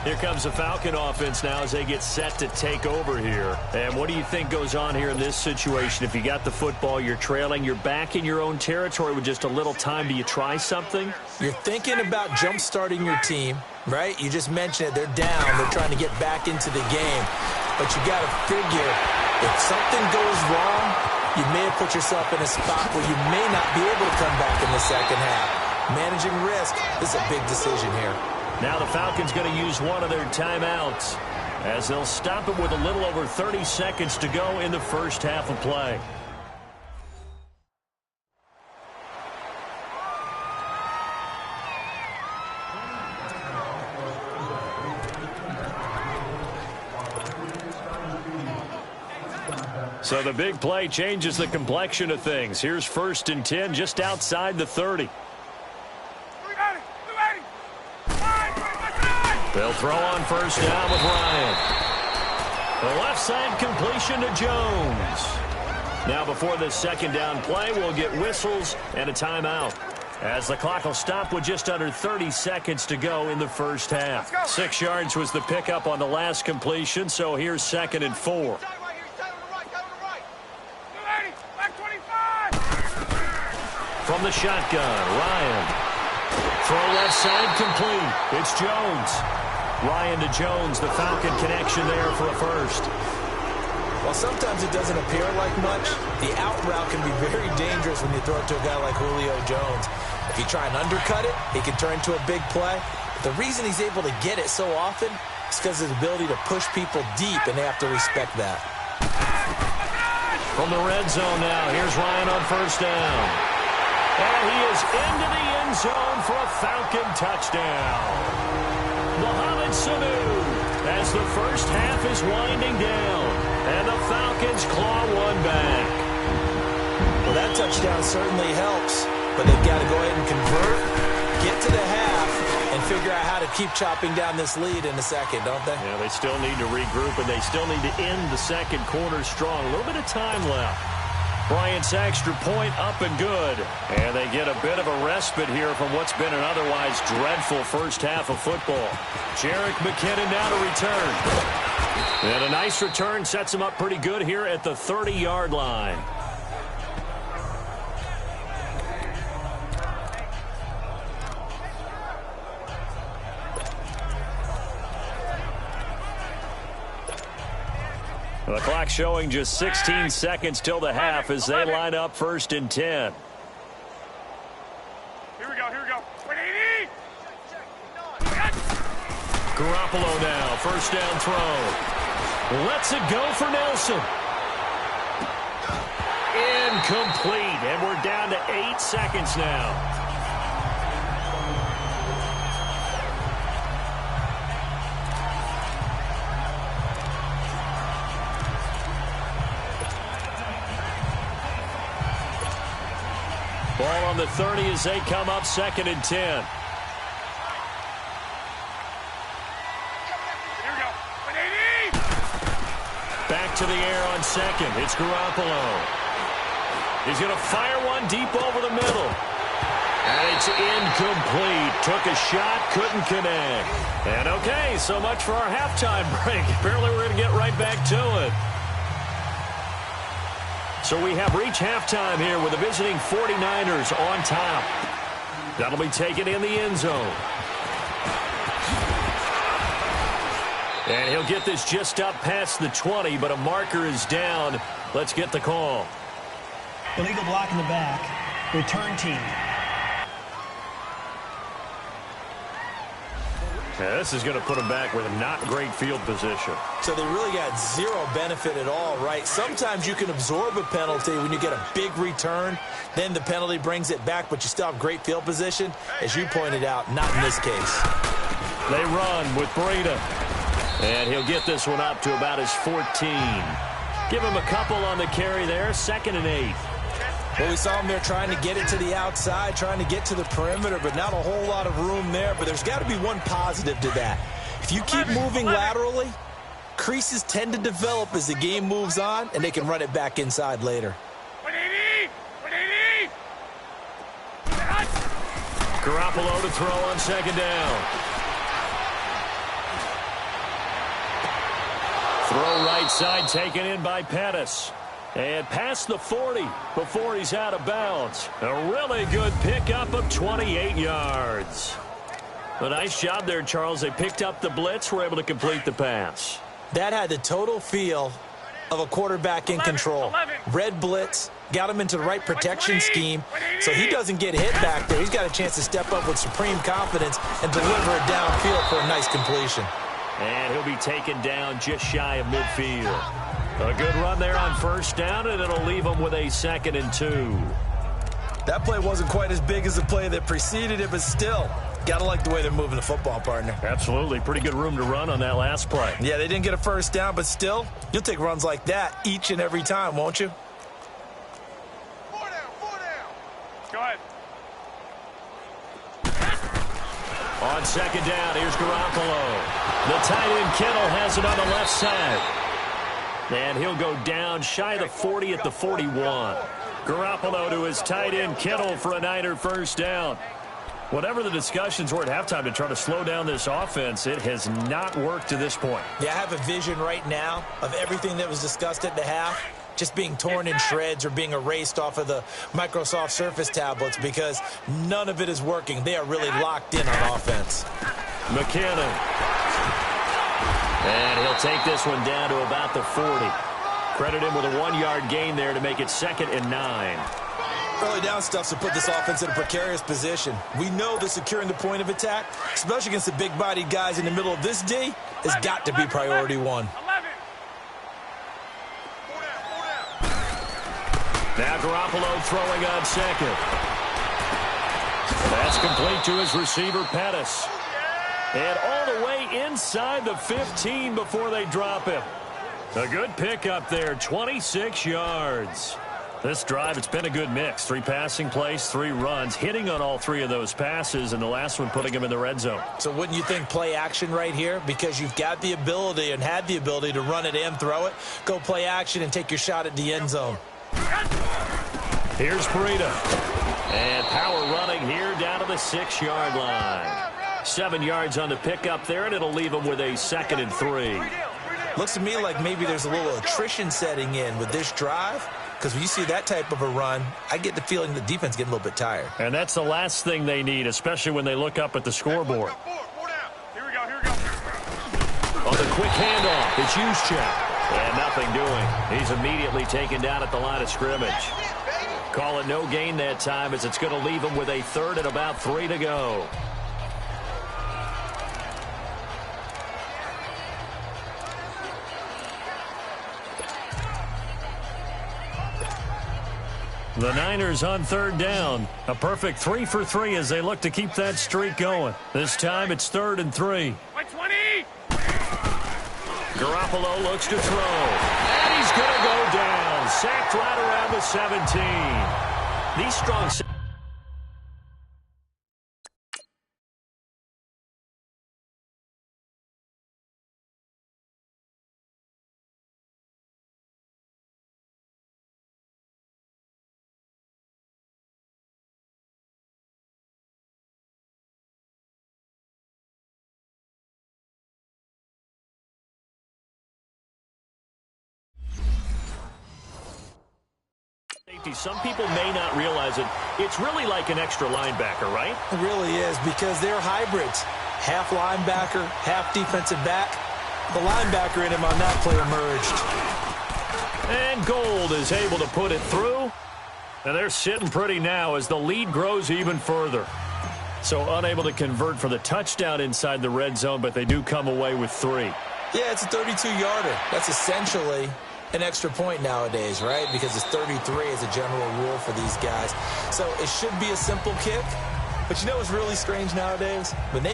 Here comes the Falcon offense now as they get set to take over here. And what do you think goes on here in this situation? If you got the football, you're trailing, you're back in your own territory with just a little time. Do you try something? You're thinking about jump-starting your team, right? You just mentioned it. They're down. They're trying to get back into the game. But you got to figure if something goes wrong, you may have put yourself in a spot where you may not be able to come back in the second half. Managing risk is a big decision here. Now the Falcons going to use one of their timeouts as they'll stop it with a little over 30 seconds to go in the first half of play. So the big play changes the complexion of things. Here's 1st and 10 just outside the 30. They'll throw on first down with Ryan. The left side completion to Jones. Now before this second down play, we'll get whistles and a timeout, as the clock will stop with just under 30 seconds to go in the first half. 6 yards was the pickup on the last completion, so here's 2nd and 4. From the shotgun, Ryan. Throw left side complete. It's Jones. Ryan to Jones, the Falcon connection there for a first. While sometimes it doesn't appear like much, the out route can be very dangerous when you throw it to a guy like Julio Jones. If you try and undercut it, he can turn into a big play. But the reason he's able to get it so often is because of his ability to push people deep, and they have to respect that. From the red zone now, here's Ryan on first down. And he is into the end zone for a Falcon touchdown. Mohamed Sanu, as the first half is winding down, and the Falcons claw one back. Well, that touchdown certainly helps, but they've got to go ahead and convert, get to the half, and figure figure out how to keep chopping down this lead in a second, don't they? Yeah, they still need to regroup, and they still need to end the second quarter strong. A little bit of time left. Bryant's extra point up and good. And they get a bit of a respite here from what's been an otherwise dreadful first half of football. Jerick McKinnon now to return. And a nice return sets him up pretty good here at the 30-yard line. The clock showing just 16 seconds till the half as they line up 1st and 10. Here we go. 180. Garoppolo now, 1st down throw. Lets it go for Nelson. Incomplete, and we're down to 8 seconds now. Ball on the 30 as they come up 2nd and 10. Here we go. 180. Back to the air on 2nd. It's Garoppolo. He's going to fire one deep over the middle. And it's incomplete. Took a shot, couldn't connect. And okay, so much for our halftime break. Apparently we're going to get right back to it. So we have reached halftime here with the visiting 49ers on top. That'll be taken in the end zone. And he'll get this just up past the 20, but a marker is down. Let's get the call. Illegal block in the back. Return team. Yeah, this is going to put them back with a not great field position. So they really got zero benefit at all, right? Sometimes you can absorb a penalty when you get a big return. Then the penalty brings it back, but you still have great field position. As you pointed out, not in this case. They run with Breida. And he'll get this one up to about his 14. Give him a couple on the carry there. 2nd and 8. Well, we saw him there trying to get it to the outside, trying to get to the perimeter, but not a whole lot of room there. But there's got to be one positive to that. If you keep moving laterally, creases tend to develop as the game moves on, and they can run it back inside later. 180. Garoppolo to throw on 2nd down. Throw right side taken in by Pettis. And past the 40 before he's out of bounds. A really good pickup of 28 yards. A nice job there, Charles. They picked up the blitz, were able to complete the pass. That had the total feel of a quarterback in control. Red blitz, got him into the right protection scheme, so he doesn't get hit back there. He's got a chance to step up with supreme confidence and deliver it downfield for a nice completion. And he'll be taken down just shy of midfield. A good run there on 1st down, and it'll leave them with a 2nd and 2. That play wasn't quite as big as the play that preceded it, but still, gotta like the way they're moving the football, partner. Absolutely. Pretty good room to run on that last play. Yeah, they didn't get a 1st down, but still, you'll take runs like that each and every time, won't you? 4 down. Go ahead. On 2nd down, here's Garoppolo. The tight end Kittle has it on the left side. And he'll go down shy of the 40 at the 41. Garoppolo to his tight end Kittle for a Niner 1st down. Whatever the discussions were at halftime to try to slow down this offense, it has not worked to this point. Yeah, I have a vision right now of everything that was discussed at the half just being torn in shreds or being erased off of the Microsoft Surface tablets because none of it is working. They are really locked in on offense. McKinnon. And he'll take this one down to about the 40. Credit him with a 1-yard gain there to make it 2nd and 9. Early down stuff to put this offense in a precarious position. We know that securing the point of attack, especially against the big-bodied guys in the middle of this D, has got to be priority 1. 11. Now Garoppolo throwing on 2nd. That's complete to his receiver, Pettis. And all the way inside the 15 before they drop him. A good pickup there, 26 yards. This drive, it's been a good mix. 3 passing plays, 3 runs, hitting on all 3 of those passes, and the last one putting him in the red zone. So wouldn't you think play action right here? Because you've got the ability and had the ability to run it and throw it. Go play action and take your shot at the end zone. Here's Breida. And power running here down to the 6-yard line. 7 yards on the pickup there, and it'll leave him with a 2nd and 3. Looks to me like maybe there's a little attrition setting in with this drive. Because when you see that type of a run, I get the feeling the defense getting a little bit tired. And that's the last thing they need, especially when they look up at the scoreboard. Here we go, here we go. On the quick handoff, it's Juszczyk. And nothing doing. He's immediately taken down at the line of scrimmage. Call it no gain that time, as it's going to leave him with a 3rd and about 3 to go. The Niners on 3rd down. A perfect 3 for 3 as they look to keep that streak going. This time it's 3rd and 3. By 20. Garoppolo looks to throw. And he's going to go down. Sacked right around the 17. These strong... Some people may not realize it. It's really like an extra linebacker, right? It really is, because they're hybrids. Half linebacker, half defensive back. The linebacker in him on that play emerged. And Gold is able to put it through. And they're sitting pretty now as the lead grows even further. So unable to convert for the touchdown inside the red zone, but they do come away with 3. Yeah, it's a 32-yarder. That's essentially an extra point nowadays, right? Because it's 33 as a general rule for these guys. So it should be a simple kick. But you know what's really strange nowadays? When they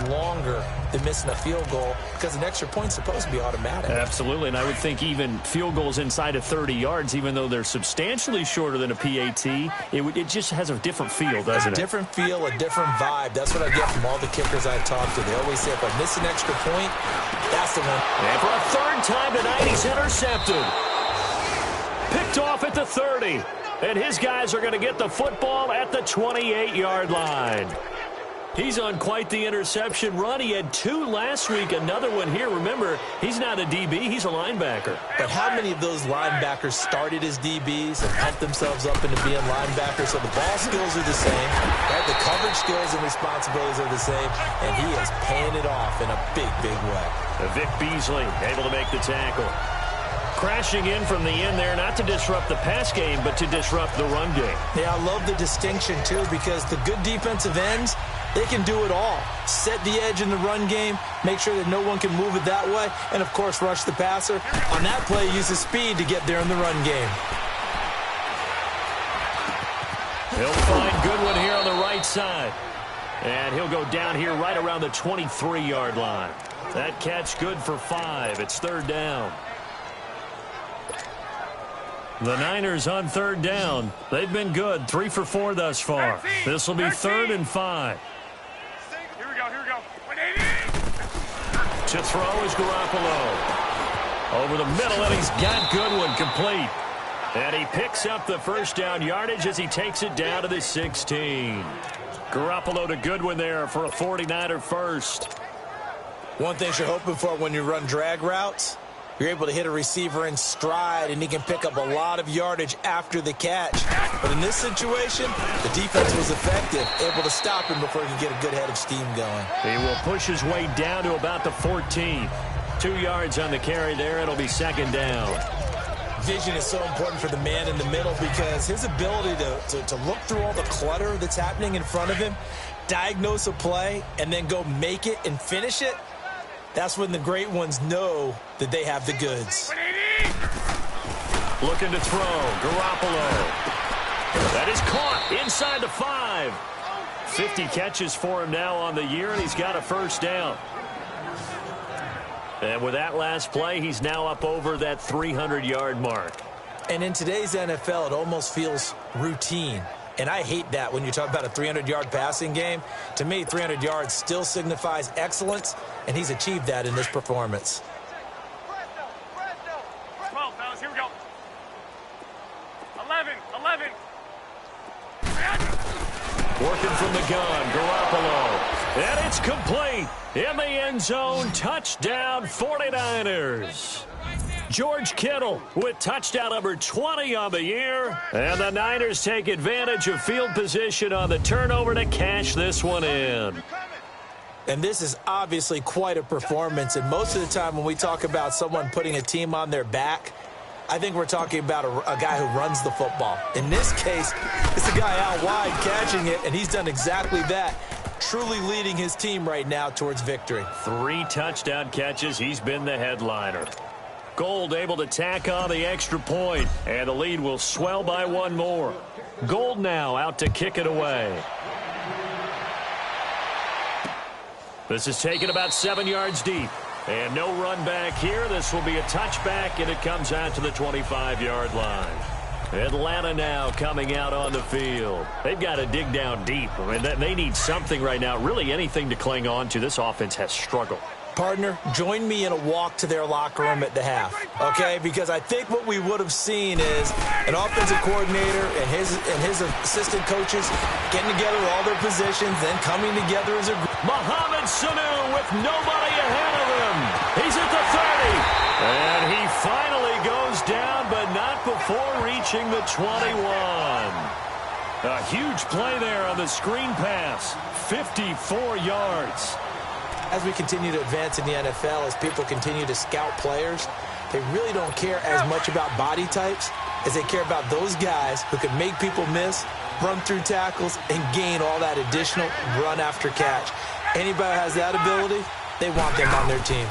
longer than missing a field goal, because an extra point's supposed to be automatic. Absolutely, and I would think even field goals inside of 30 yards, even though they're substantially shorter than a PAT, it just has a different feel, doesn't it? A different feel, a different vibe. That's what I get from all the kickers I talk to. They always say, if I miss an extra point, that's the one. And for a 3rd time tonight, he's intercepted. Picked off at the 30. And his guys are going to get the football at the 28-yard line. He's on quite the interception run. He had 2 last week, another one here. Remember, he's not a DB, he's a linebacker. But how many of those linebackers started as DBs and pumped themselves up into being linebackers? So the ball skills are the same, right? The coverage skills and responsibilities are the same, and he is paying it off in a big, big way. Vic Beasley able to make the tackle. Crashing in from the end there, not to disrupt the pass game, but to disrupt the run game. Yeah, I love the distinction, too, because the good defensive ends, they can do it all. Set the edge in the run game, make sure that no one can move it that way, and, of course, rush the passer. On that play, use the speed to get there in the run game. He'll find Goodwin here on the right side. And he'll go down here right around the 23-yard line. That catch good for 5. It's 3rd down. The Niners on 3rd down. They've been good, 3 for 4 thus far. This will be 3rd and 5. Here we go, here we go. 180. To throw is Garoppolo. Over the middle, and he's got Goodwin complete. And he picks up the 1st down yardage as he takes it down to the 16. Garoppolo to Goodwin there for a 49er first. One thing you're hoping for when you run drag routes, you're able to hit a receiver in stride, and he can pick up a lot of yardage after the catch. But in this situation, the defense was effective, able to stop him before he could get a good head of steam going. He will push his way down to about the 14. 2 yards on the carry there. It'll be 2nd down. Vision is so important for the man in the middle because his ability to look through all the clutter that's happening in front of him, diagnose a play, and then go make it and finish it, that's when the great ones know that they have the goods. 180. Looking to throw. Garoppolo. That is caught inside the 5. 50 catches for him now on the year, and he's got a 1st down. And with that last play, he's now up over that 300-yard mark. And in today's NFL, it almost feels routine. And I hate that when you talk about a 300-yard passing game. To me, 300 yards still signifies excellence, and he's achieved that in this performance. 12, fellas, here we go. 11. Working from the gun, Garoppolo. And it's complete. In the end zone, touchdown 49ers. George Kittle with touchdown number 20 on the year. And the Niners take advantage of field position on the turnover to cash this one in. And this is obviously quite a performance. And most of the time when we talk about someone putting a team on their back, I think we're talking about a guy who runs the football. In this case, it's a guy out wide catching it, and he's done exactly that, truly leading his team right now towards victory. 3 touchdown catches. He's been the headliner. Gold able to tack on the extra point, and the lead will swell by 1 more. Gold now out to kick it away. This is taken about 7 yards deep. And no run back here. This will be a touchback, and it comes out to the 25-yard line. Atlanta now coming out on the field. They've got to dig down deep. I mean, they need something right now, really anything to cling on to. This offense has struggled. Partner, join me in a walk to their locker room at the half, okay? Because I think what we would have seen is an offensive coordinator and his assistant coaches getting together all their positions, then coming together as a group. Mohamed Sanu with nobody ahead of him. He's at the 30. And he finally goes down, but not before reaching the 21. A huge play there on the screen pass. 54 yards. As we continue to advance in the NFL, as people continue to scout players, they really don't care as much about body types as they care about those guys who can make people miss, run through tackles, and gain all that additional run after catch. Anybody who has that ability, they want them on their team.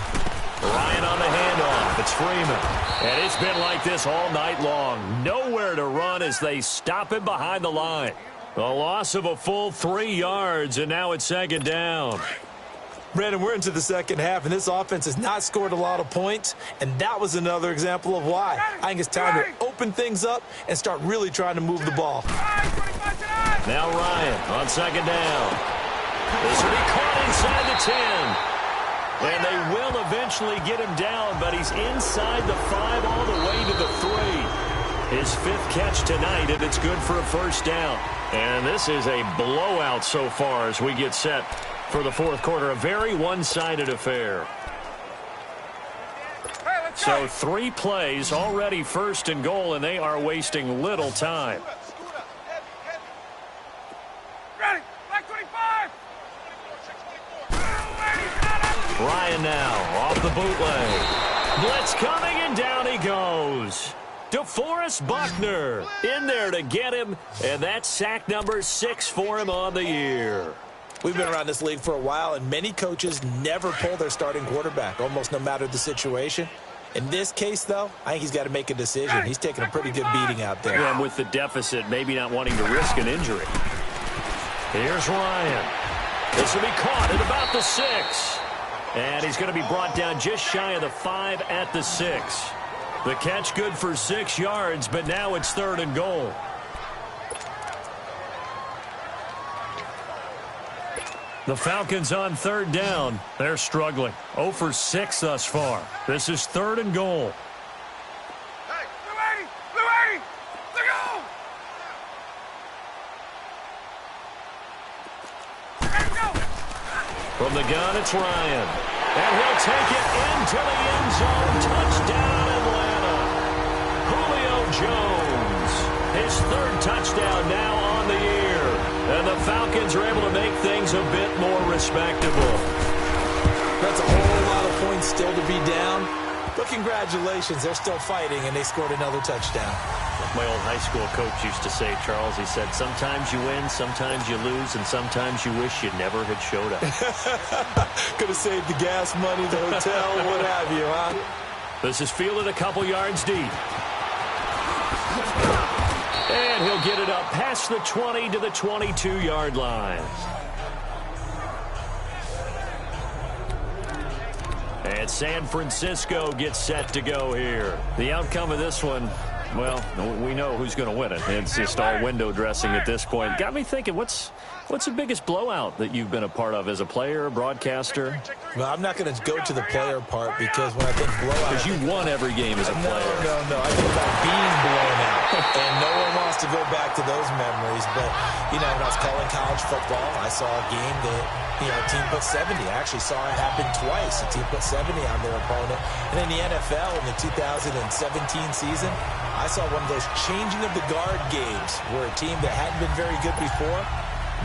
Ryan on the handoff. It's Freeman. And it's been like this all night long. Nowhere to run as they stop him behind the line. A loss of a full 3 yards, and now it's second down. Brandon, we're into the second half, and this offense has not scored a lot of points, and that was another example of why. I think it's time to open things up and start really trying to move the ball. Now Ryan on second down. This will be caught inside the 10. And they will eventually get him down, but he's inside the 5 all the way to the 3. His 5th catch tonight, and it's good for a first down. And this is a blowout so far as we get set for the 4th quarter. A very one-sided affair. So 3 plays, already 1st and goal, and they are wasting little time. Ryan now off the bootleg. Blitz coming, and down he goes. DeForest Buckner in there to get him, and that's sack number 6 for him on the year. We've been around this league for a while, and many coaches never pull their starting quarterback, almost no matter the situation. In this case, though, I think he's got to make a decision. He's taking a pretty good beating out there. And with the deficit, maybe not wanting to risk an injury. Here's Ryan. This will be caught at about the 6. And he's going to be brought down just shy of the 5 at the 6. The catch good for 6 yards, but now it's 3rd and goal. The Falcons on 3rd down. They're struggling. 0 for 6 thus far. This is 3rd and goal. Hey, Blue 80, let go! From the gun, it's Ryan. And he'll take it into the end zone. Touchdown, Atlanta. Julio Jones. His 3rd touchdown now on the year. And the Falcons are able to make things a bit more respectable. That's a whole lot of points still to be down. But congratulations, they're still fighting, and they scored another touchdown. Like my old high school coach used to say, Charles, he said, sometimes you win, sometimes you lose, and sometimes you wish you never had showed up. Could have saved the gas money, the hotel, what have you, huh? This is fielded a couple yards deep. And he'll get it up past the 20 to the 22-yard line. And And San Francisco gets set to go here. The outcome of this one, well, we know who's going to win it. It's just all window dressing at this point. Got me thinking, what's the biggest blowout that you've been a part of as a player, broadcaster? Well, I'm not going to go to the player part because when I think blowout... Because you won every game as a player. No. I think about being blown out. And no one wants to go back to those memories. But, when I was calling college football, I saw a game that, a team put 70. I actually saw it happen twice. A team put 70 on their opponent. And in the NFL in the 2017 season, I saw one of those changing of the guard games where a team that hadn't been very good before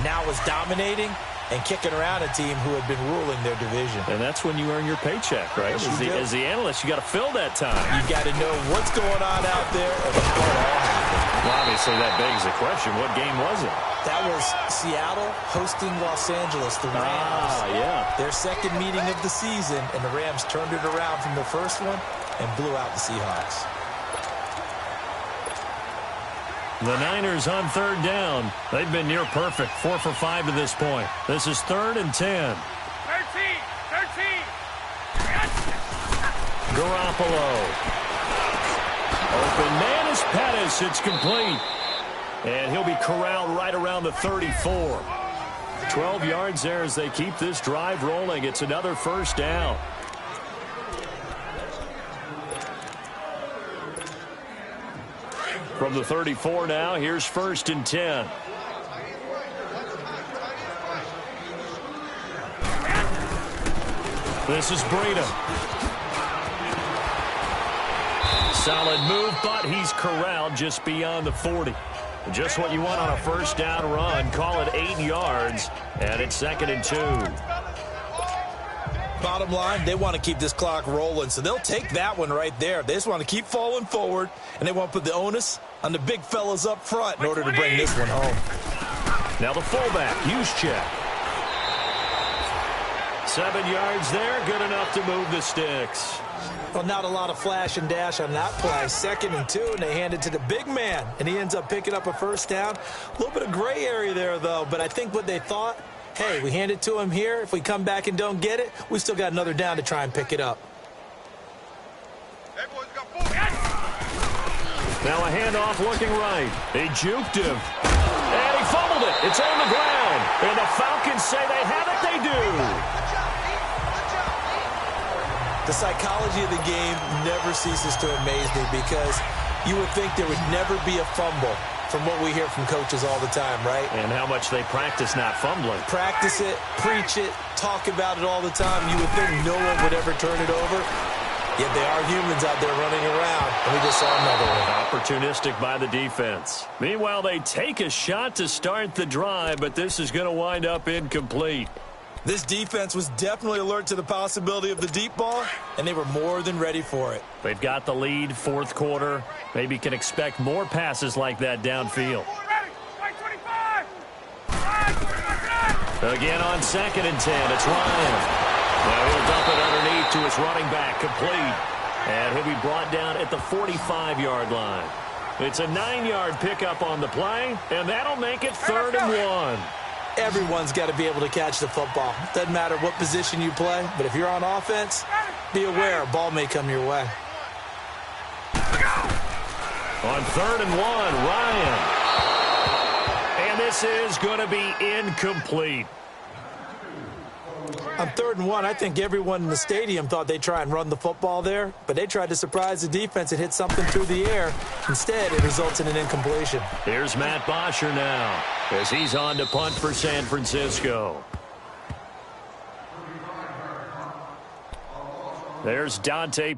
now was dominating and kicking around a team who had been ruling their division. And that's when you earn your paycheck, right? Yes, as the analyst, you got to fill that time. You got to know what's going on out there and how it all happened. Well, obviously, that begs the question, what game was it? That was Seattle hosting Los Angeles, the Rams. Yeah. Their second meeting of the season, and the Rams turned it around from the first one and blew out the Seahawks. The Niners on third down. They've been near perfect, 4 for 5 to this point. This is 3rd and 10. 13. Garoppolo. Open man is Pettis. It's complete. And he'll be corralled right around the 34. 12 yards there as they keep this drive rolling. It's another first down. From the 34 now, here's 1st and 10. This is Breida. Solid move, but he's corralled just beyond the 40. Just what you want on a first down run. Call it 8 yards, and it's 2nd and 2. Bottom line, they want to keep this clock rolling, so they'll take that one right there. They just want to keep falling forward, and they want to put the onus on the big fellas up front in order to bring this one home. Now the fullback, Juszczyk. 7 yards there, good enough to move the sticks. Well, not a lot of flash and dash on that play. 2nd and 2, and they hand it to the big man, and he ends up picking up a first down. A little bit of gray area there, though, but I think what they thought, hey, we hand it to him here. If we come back and don't get it, we still got another down to try and pick it up. Now a handoff looking right. They juked him. And he fumbled it. It's on the ground. And the Falcons say they have it. They do. The psychology of the game never ceases to amaze me because you would think there would never be a fumble from what we hear from coaches all the time, right? And how much they practice not fumbling. Practice it, preach it, talk about it all the time. You would think no one would ever turn it over. Yet they are humans out there running around, and we just saw another one. Opportunistic by the defense. Meanwhile, they take a shot to start the drive, but this is going to wind up incomplete. This defense was definitely alert to the possibility of the deep ball, and they were more than ready for it. They've got the lead, 4th quarter. Maybe can expect more passes like that downfield. Again on 2nd and 10, it's Ryan. Now he'll dump it underneath to his running back, complete. And he'll be brought down at the 45-yard line. It's a 9-yard pickup on the play, and that'll make it 3rd and 1. Everyone's got to be able to catch the football. Doesn't matter what position you play, but if you're on offense, be aware a ball may come your way. On 3rd and 1, Ryan. And this is going to be incomplete. On 3rd and 1, I think everyone in the stadium thought they'd try and run the football there, but they tried to surprise the defense and hit something through the air. Instead, it results in an incompletion. Here's Matt Bosher now as he's on to punt for San Francisco. There's Dante.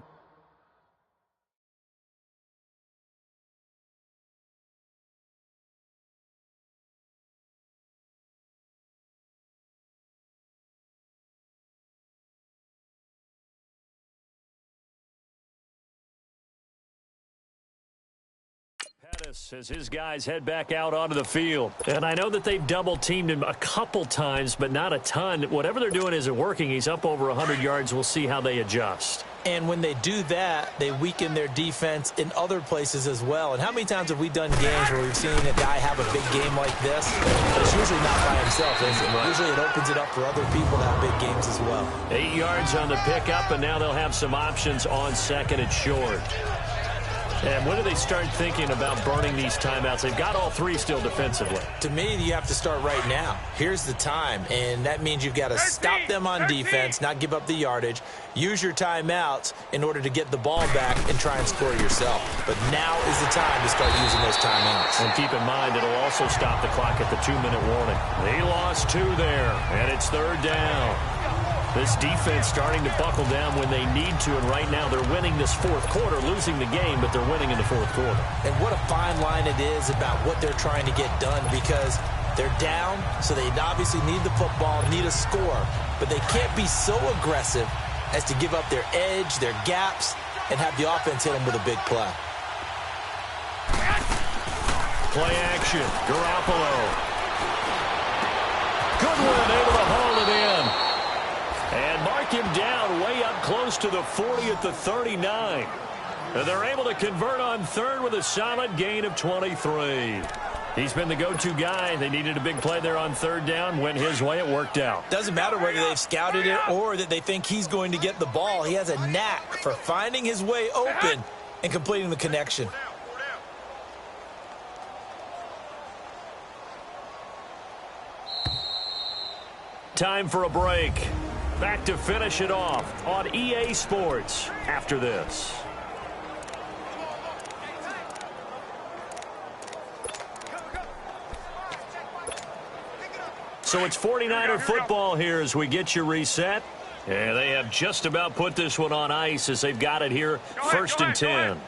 As his guys head back out onto the field. And I know that they've double-teamed him a couple times, but not a ton. Whatever they're doing isn't working. He's up over 100 yards. We'll see how they adjust. And when they do that, they weaken their defense in other places as well. And how many times have we done games where we've seen a guy have a big game like this? But it's usually not by himself, is it? Usually it opens it up for other people to have big games as well. 8 yards on the pickup, and now they'll have some options on second and short. And when do they start thinking about burning these timeouts? They've got all 3 still defensively. To me, you have to start right now. Here's the time, and that means you've got to stop them on defense, not give up the yardage, use your timeouts in order to get the ball back and try and score yourself. But now is the time to start using those timeouts. And keep in mind, it'll also stop the clock at the 2-minute warning. They lost 2 there, and it's 3rd down. This defense starting to buckle down when they need to, and right now they're winning this 4th quarter, losing the game, but they're winning in the 4th quarter. And what a fine line it is about what they're trying to get done, because they're down, so they obviously need the football, need a score, but they can't be so aggressive as to give up their edge, their gaps, and have the offense hit them with a big play. Play action, Garoppolo. Goodwin able to haul it in. And mark him down way up close to the 40 at the 39. And they're able to convert on 3rd with a solid gain of 23. He's been the go-to guy. They needed a big play there on 3rd down. Went his way. It worked out. Doesn't matter whether they've scouted it or that they think he's going to get the ball. He has a knack for finding his way open and completing the connection. Time for a break. Back to finish it off on EA Sports after this. So it's 49er football here as we get you reset. And they have just about put this one on ice as they've got it here, 1st and 10.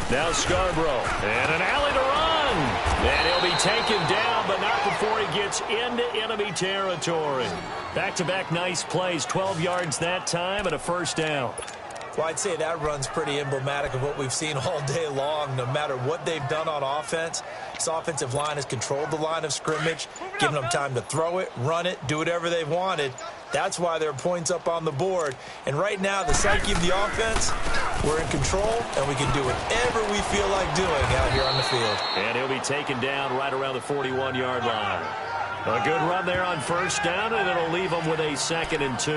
Now Scarborough, and an alley to run. And he'll be taken down, but not before he gets into enemy territory. Back-to-back nice plays, 12 yards that time, and a 1st down. Well, I'd say that run's pretty emblematic of what we've seen all day long. No matter what they've done on offense, this offensive line has controlled the line of scrimmage, given them time to throw it, run it, do whatever they've wanted. That's why there are points up on the board. And right now, the psyche of the offense, we're in control, and we can do whatever we feel like doing out here on the field. And he'll be taken down right around the 41-yard line. A good run there on 1st down, and it'll leave them with a 2nd and 2.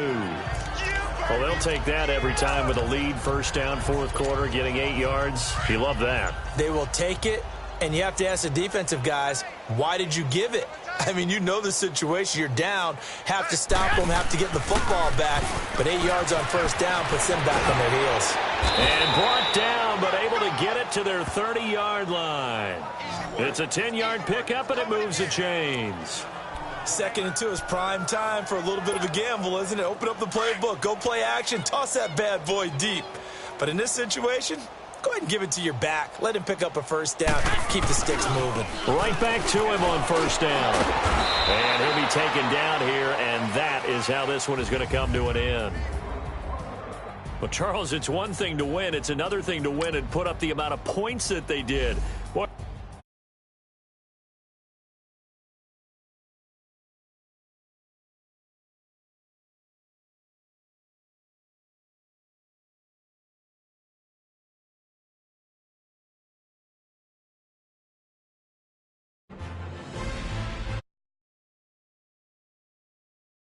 Well, they'll take that every time with a lead, 1st down, 4th quarter, getting 8 yards. You love that. They will take it, and you have to ask the defensive guys, why did you give it? I mean, you know the situation. You're down, have to stop them, have to get the football back, but 8 yards on 1st down puts them back on their heels. And brought down, but able to get it to their 30-yard line. It's a 10-yard pickup, and it moves the chains. 2nd and 2 is prime time for a little bit of a gamble, isn't it? Open up the playbook, go play action, toss that bad boy deep. But in this situation, go ahead and give it to your back. Let him pick up a 1st down. Keep the sticks moving. Right back to him on 1st down. And he'll be taken down here, and that is how this one is going to come to an end. Well, Charles, it's one thing to win. It's another thing to win and put up the amount of points that they did. What?